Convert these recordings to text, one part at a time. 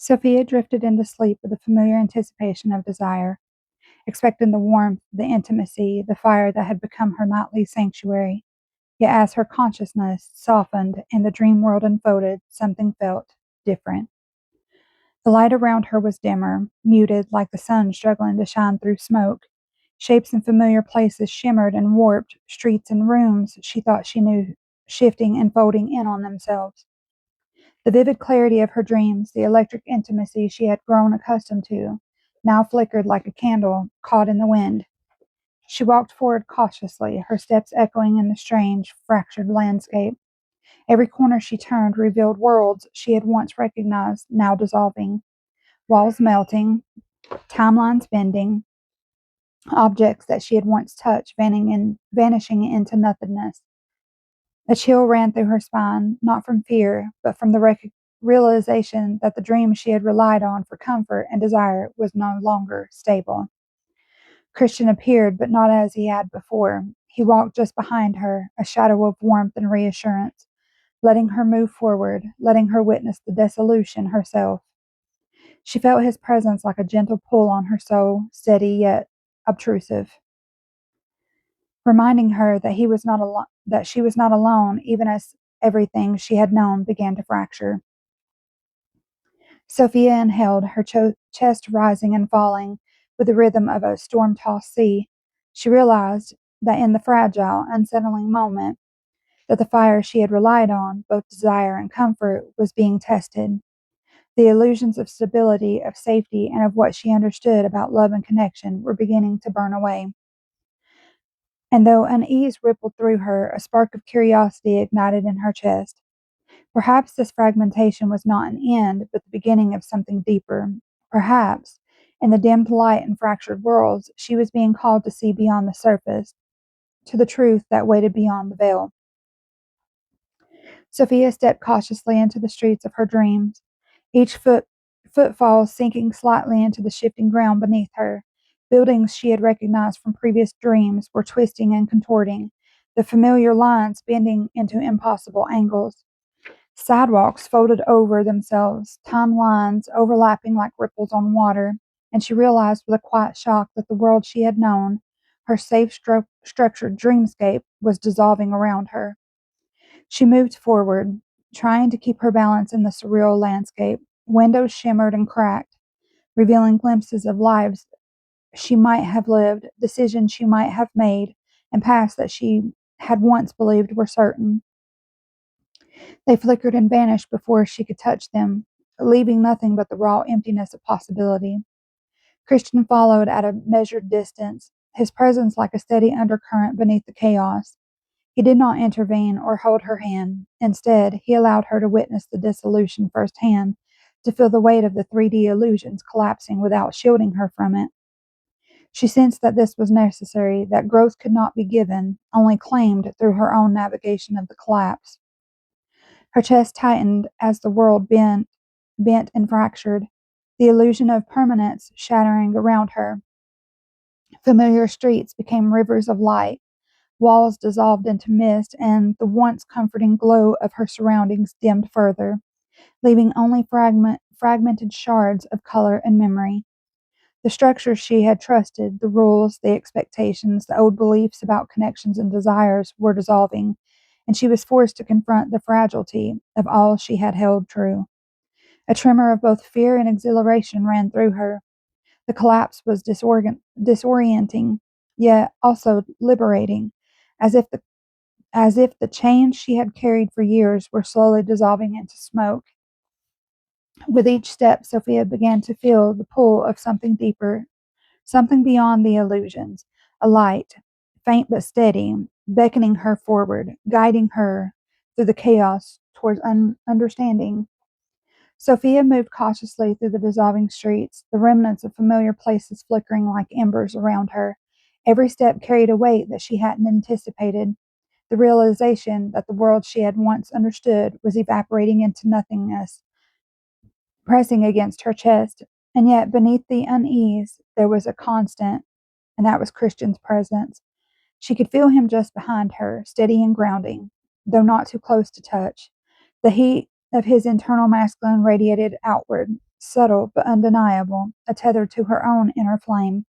Sophia drifted into sleep with a familiar anticipation of desire, expecting the warmth, the intimacy, the fire that had become her nightly sanctuary. Yet as her consciousness softened and the dream world unfolded, something felt different. The light around her was dimmer, muted like the sun struggling to shine through smoke. Shapes in familiar places shimmered and warped, streets and rooms she thought she knew shifting and folding in on themselves. The vivid clarity of her dreams, the electric intimacy she had grown accustomed to, now flickered like a candle caught in the wind. She walked forward cautiously, her steps echoing in the strange, fractured landscape. Every corner she turned revealed worlds she had once recognized, now dissolving, walls melting, timelines bending, objects that she had once touched vanishing into nothingness. A chill ran through her spine, not from fear, but from the realization that the dream she had relied on for comfort and desire was no longer stable. Christian appeared, but not as he had before. He walked just behind her, a shadow of warmth and reassurance, letting her move forward, letting her witness the dissolution herself. She felt his presence like a gentle pull on her soul, steady yet obtrusive, reminding her that she was not alone, even as everything she had known began to fracture. Sophia inhaled, her chest rising and falling with the rhythm of a storm-tossed sea. She realized that in the fragile, unsettling moment, that the fire she had relied on, both desire and comfort, was being tested. The illusions of stability, of safety, and of what she understood about love and connection were beginning to burn away. And though unease rippled through her, a spark of curiosity ignited in her chest. Perhaps this fragmentation was not an end, but the beginning of something deeper. Perhaps, in the dimmed light and fractured worlds, she was being called to see beyond the surface, to the truth that waited beyond the veil. Sophia stepped cautiously into the streets of her dreams, each footfall sinking slightly into the shifting ground beneath her. Buildings she had recognized from previous dreams were twisting and contorting, the familiar lines bending into impossible angles. Sidewalks folded over themselves, time lines overlapping like ripples on water, and she realized with a quiet shock that the world she had known, her safe structured dreamscape, was dissolving around her. She moved forward, trying to keep her balance in the surreal landscape. Windows shimmered and cracked, revealing glimpses of lives she might have lived, decisions she might have made, and paths that she had once believed were certain. They flickered and vanished before she could touch them, leaving nothing but the raw emptiness of possibility. Christian followed at a measured distance, his presence like a steady undercurrent beneath the chaos. He did not intervene or hold her hand. Instead, he allowed her to witness the dissolution firsthand, to feel the weight of the 3D illusions collapsing without shielding her from it. She sensed that this was necessary, that growth could not be given, only claimed through her own navigation of the collapse. Her chest tightened as the world bent and fractured, the illusion of permanence shattering around her. Familiar streets became rivers of light, walls dissolved into mist, and the once comforting glow of her surroundings dimmed further, leaving only fragmented shards of color and memory. The structures she had trusted, the rules, the expectations, the old beliefs about connections and desires were dissolving, and she was forced to confront the fragility of all she had held true. A tremor of both fear and exhilaration ran through her. The collapse was disorienting, yet also liberating, as if the chains she had carried for years were slowly dissolving into smoke. With each step, Sophia began to feel the pull of something deeper, something beyond the illusions, a light, faint but steady, beckoning her forward, guiding her through the chaos towards understanding. Sophia moved cautiously through the dissolving streets, the remnants of familiar places flickering like embers around her. Every step carried a weight that she hadn't anticipated, the realization that the world she had once understood was evaporating into nothingness, pressing against her chest. And yet, beneath the unease, there was a constant, and that was Christian's presence. She could feel him just behind her, steady and grounding, though not too close to touch. The heat of his internal masculine radiated outward, subtle but undeniable, a tether to her own inner flame.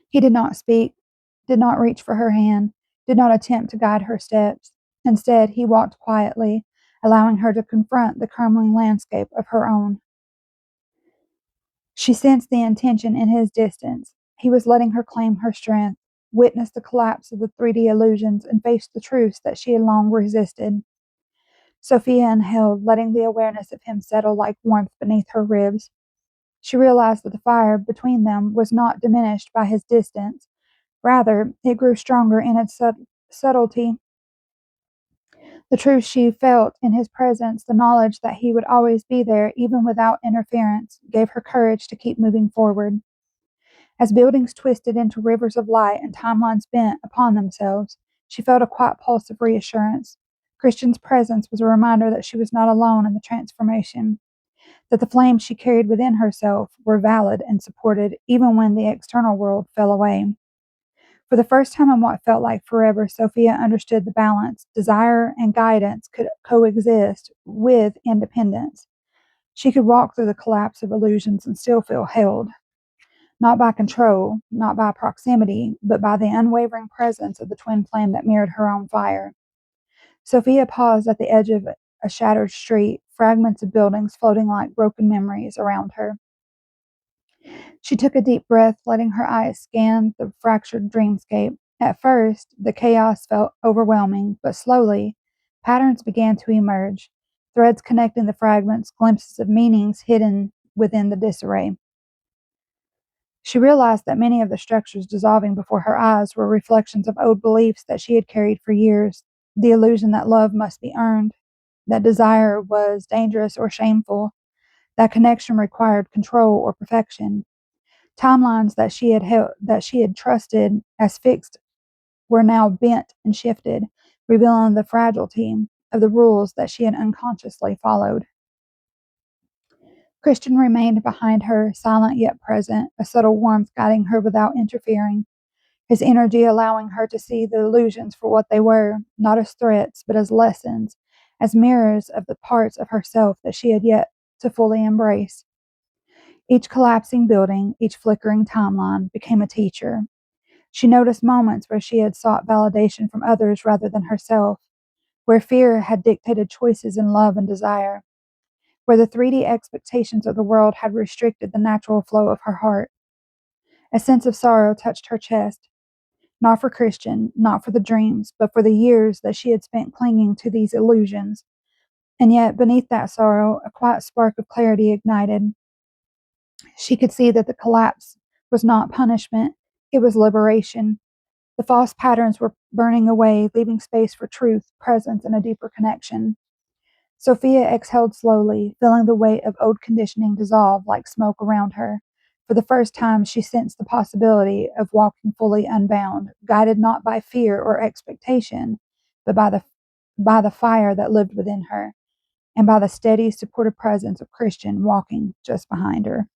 He did not speak, did not reach for her hand, did not attempt to guide her steps. Instead, he walked quietly, allowing her to confront the crumbling landscape of her own. She sensed the intention in his distance. He was letting her claim her strength, witness the collapse of the 3D illusions, and face the truths that she had long resisted. Sophia inhaled, letting the awareness of him settle like warmth beneath her ribs. She realized that the fire between them was not diminished by his distance. Rather, it grew stronger in its subtlety. The truth she felt in his presence, the knowledge that he would always be there, even without interference, gave her courage to keep moving forward. As buildings twisted into rivers of light and timelines bent upon themselves, she felt a quiet pulse of reassurance. Christian's presence was a reminder that she was not alone in the transformation, that the flames she carried within herself were valid and supported even when the external world fell away. For the first time in what felt like forever, Sophia understood the balance. Desire and guidance could coexist with independence. She could walk through the collapse of illusions and still feel held, not by control, not by proximity, but by the unwavering presence of the twin flame that mirrored her own fire. Sophia paused at the edge of a shattered street, fragments of buildings floating like broken memories around her. She took a deep breath, letting her eyes scan the fractured dreamscape. At first, the chaos felt overwhelming, but slowly, patterns began to emerge, threads connecting the fragments, glimpses of meanings hidden within the disarray. She realized that many of the structures dissolving before her eyes were reflections of old beliefs that she had carried for years. The illusion that love must be earned, that desire was dangerous or shameful, that connection required control or perfection. Timelines that she had trusted as fixed were now bent and shifted, revealing the fragility of the rules that she had unconsciously followed. Christian remained behind her, silent yet present, a subtle warmth guiding her without interfering, his energy allowing her to see the illusions for what they were, not as threats, but as lessons, as mirrors of the parts of herself that she had yet to fully embrace. Each collapsing building, each flickering timeline became a teacher. She noticed moments where she had sought validation from others rather than herself, where fear had dictated choices in love and desire, where the 3D expectations of the world had restricted the natural flow of her heart. A sense of sorrow touched her chest, not for Christian, not for the dreams, but for the years that she had spent clinging to these illusions. And yet, beneath that sorrow, a quiet spark of clarity ignited. She could see that the collapse was not punishment, it was liberation. The false patterns were burning away, leaving space for truth, presence, and a deeper connection. Sophia exhaled slowly, feeling the weight of old conditioning dissolve like smoke around her. For the first time, she sensed the possibility of walking fully unbound, guided not by fear or expectation, but by the fire that lived within her, and by the steady, supportive presence of Christian walking just behind her.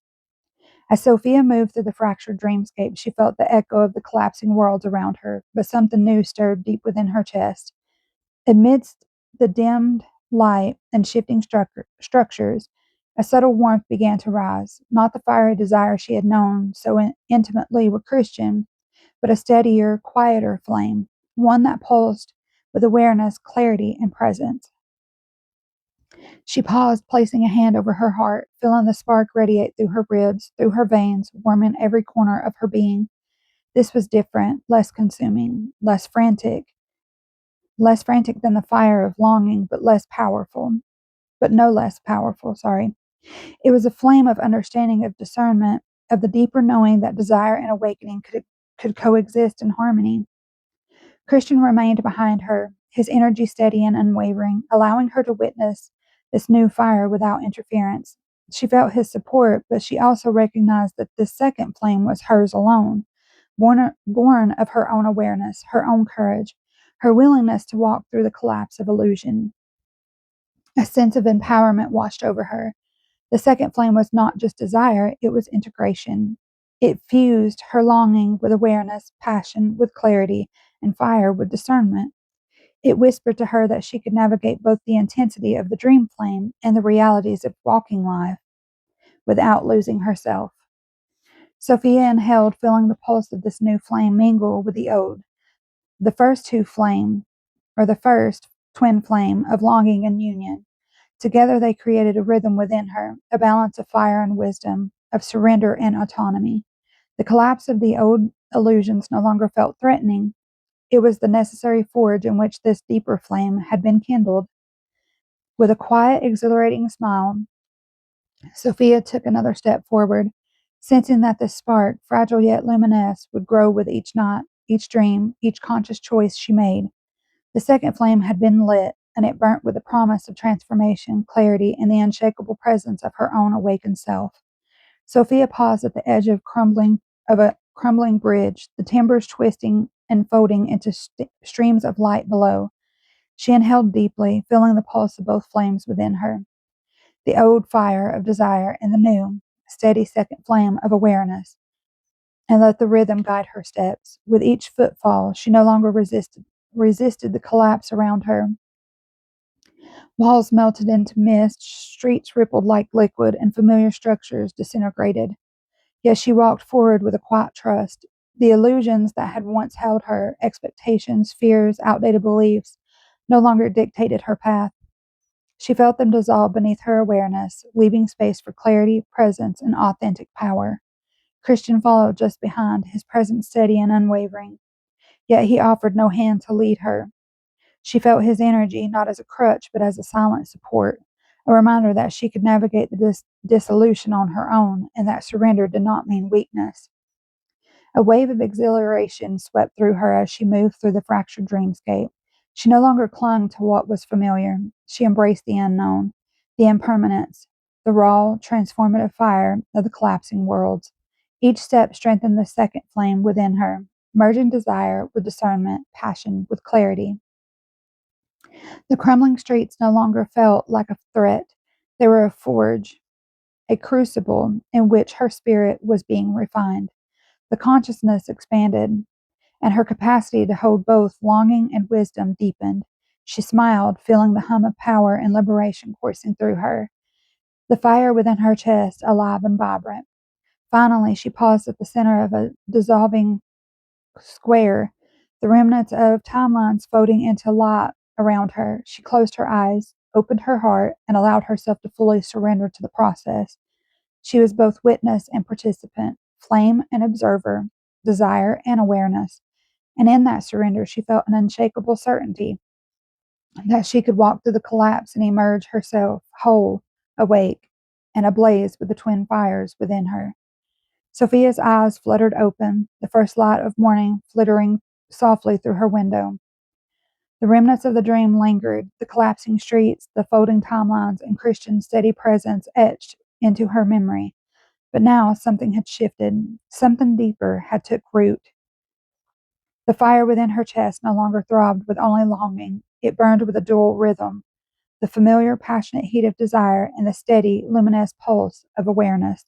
As Sophia moved through the fractured dreamscape, she felt the echo of the collapsing worlds around her, but something new stirred deep within her chest. Amidst the dimmed light and shifting structures, a subtle warmth began to rise, not the fiery desire she had known so intimately with Christian, but a steadier, quieter flame, one that pulsed with awareness, clarity, and presence. She paused, placing a hand over her heart, feeling the spark radiate through her ribs, through her veins, warming every corner of her being. This was different, less consuming, less frantic than the fire of longing, but no less powerful, sorry. It was a flame of understanding, of discernment, of the deeper knowing that desire and awakening could coexist in harmony. Christian remained behind her, his energy steady and unwavering, allowing her to witness this new fire without interference. She felt his support, but she also recognized that this second flame was hers alone, born of her own awareness, her own courage, her willingness to walk through the collapse of illusion. A sense of empowerment washed over her. The second flame was not just desire, it was integration. It fused her longing with awareness, passion with clarity, and fire with discernment. It whispered to her that she could navigate both the intensity of the dream flame and the realities of walking life without losing herself. Sophia inhaled, feeling the pulse of this new flame mingle with the old. The first two flame, or the first twin flame of longing and union. Together they created a rhythm within her, a balance of fire and wisdom, of surrender and autonomy. The collapse of the old illusions no longer felt threatening. It was the necessary forge in which this deeper flame had been kindled. With a quiet, exhilarating smile, Sophia took another step forward, sensing that this spark, fragile yet luminous, would grow with each night, each dream, each conscious choice she made. The second flame had been lit, and it burnt with the promise of transformation, clarity, and the unshakable presence of her own awakened self. Sophia paused at the edge of a crumbling bridge, the timbers twisting and folding into streams of light below. She inhaled deeply, feeling the pulse of both flames within her, the old fire of desire and the new, steady second flame of awareness, and let the rhythm guide her steps. With each footfall, she no longer resisted the collapse around her. Walls melted into mist, streets rippled like liquid, and familiar structures disintegrated. Yet she walked forward with a quiet trust. The illusions that had once held her, expectations, fears, outdated beliefs, no longer dictated her path. She felt them dissolve beneath her awareness, leaving space for clarity, presence, and authentic power. Christian followed just behind, his presence steady and unwavering. Yet he offered no hand to lead her. She felt his energy not as a crutch, but as a silent support, a reminder that she could navigate the dissolution on her own, and that surrender did not mean weakness. A wave of exhilaration swept through her as she moved through the fractured dreamscape. She no longer clung to what was familiar. She embraced the unknown, the impermanence, the raw, transformative fire of the collapsing worlds. Each step strengthened the second flame within her, merging desire with discernment, passion with clarity. The crumbling streets no longer felt like a threat. They were a forge, a crucible in which her spirit was being refined. The consciousness expanded, and her capacity to hold both longing and wisdom deepened. She smiled, feeling the hum of power and liberation coursing through her, the fire within her chest alive and vibrant. Finally, she paused at the center of a dissolving square, the remnants of timelines floating into light around her. She closed her eyes, opened her heart, and allowed herself to fully surrender to the process. She was both witness and participant, flame and observer, desire and awareness. And in that surrender, she felt an unshakable certainty that she could walk through the collapse and emerge herself whole, awake, and ablaze with the twin fires within her. Sophia's eyes fluttered open, the first light of morning flittering softly through her window. The remnants of the dream lingered, the collapsing streets, the folding timelines, and Christian's steady presence etched into her memory. But now something had shifted, something deeper had took root. The fire within her chest no longer throbbed with only longing, it burned with a dual rhythm, the familiar, passionate heat of desire and the steady, luminous pulse of awareness.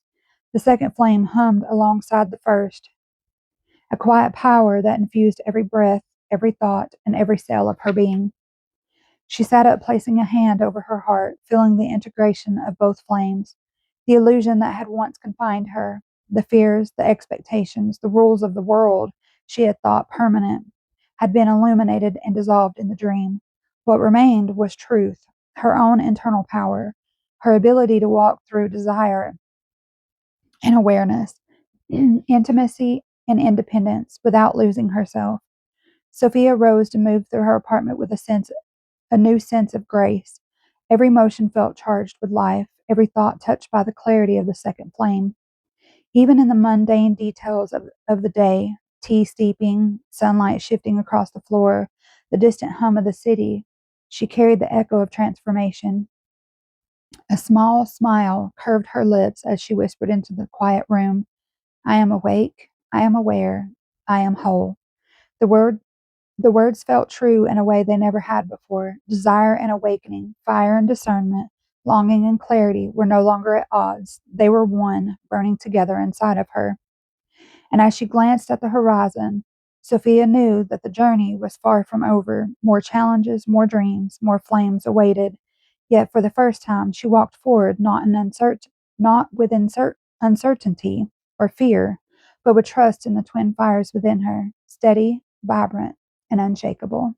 The second flame hummed alongside the first, a quiet power that infused every breath, every thought, and every cell of her being. She sat up, placing a hand over her heart, feeling the integration of both flames. The illusion that had once confined her, the fears, the expectations, the rules of the world she had thought permanent, had been illuminated and dissolved in the dream. What remained was truth, her own internal power, her ability to walk through desire and awareness, intimacy and independence without losing herself. Sophia rose to move through her apartment with a new sense of grace. Every motion felt charged with life, every thought touched by the clarity of the second flame. Even in the mundane details of the day, tea steeping, sunlight shifting across the floor, the distant hum of the city, she carried the echo of transformation. A small smile curved her lips as she whispered into the quiet room, I am awake, I am aware, I am whole. The word The words felt true in a way they never had before. Desire and awakening, fire and discernment, longing and clarity were no longer at odds. They were one, burning together inside of her. And as she glanced at the horizon, Sophia knew that the journey was far from over. More challenges, more dreams, more flames awaited. Yet for the first time she walked forward not with uncertainty or fear, but with trust in the twin fires within her, steady, vibrant, and unshakable.